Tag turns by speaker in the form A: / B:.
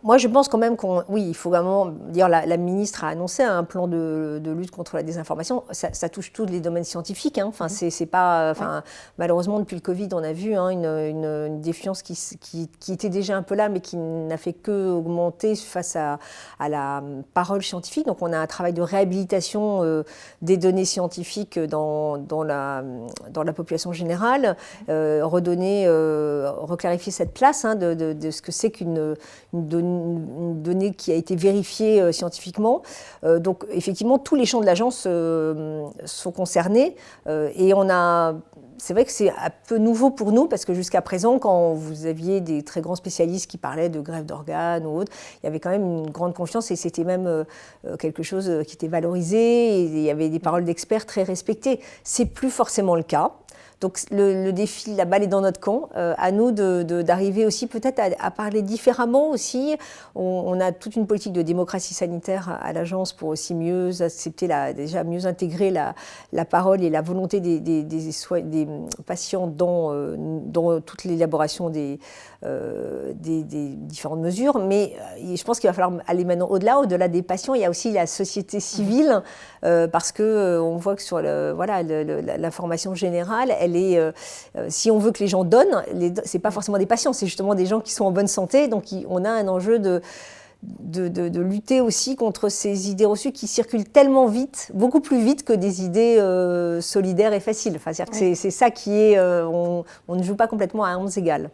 A: Moi, je pense quand même oui, il faut vraiment dire, la ministre a annoncé un plan de lutte contre la désinformation. Ça touche tous les domaines scientifiques. Hein. Enfin, c'est pas, enfin, malheureusement, depuis le Covid, on a vu hein, une défiance qui était déjà un peu là, mais qui n'a fait que augmenter face à la parole scientifique. Donc, on a un travail de réhabilitation des données scientifiques dans la population générale, reclarifier cette place hein, de ce que c'est qu'une donnée qui a été vérifiée scientifiquement. Donc effectivement, tous les champs de l'agence sont concernés et c'est vrai que c'est un peu nouveau pour nous parce que jusqu'à présent, quand vous aviez des très grands spécialistes qui parlaient de greffe d'organes ou autre, il y avait quand même une grande confiance et c'était même quelque chose qui était valorisé et il y avait des paroles d'experts très respectées. C'est plus forcément le cas. Donc le défi, la balle est dans notre camp. À nous d'arriver aussi peut-être à parler différemment aussi. On a toute une politique de démocratie sanitaire à l'agence pour aussi mieux accepter, déjà mieux intégrer la parole et la volonté des patients dans toute l'élaboration des différentes mesures. Mais je pense qu'il va falloir aller maintenant au-delà des patients. Il y a aussi la société civile parce qu'on voit que sur l'information générale, si on veut que les gens donnent, c'est pas forcément des patients, c'est justement des gens qui sont en bonne santé. Donc on a un enjeu de lutter aussi contre ces idées reçues qui circulent tellement vite, beaucoup plus vite que des idées solidaires et faciles. Enfin, c'est-à-dire que c'est ça qui est, on ne joue pas complètement à armes égales.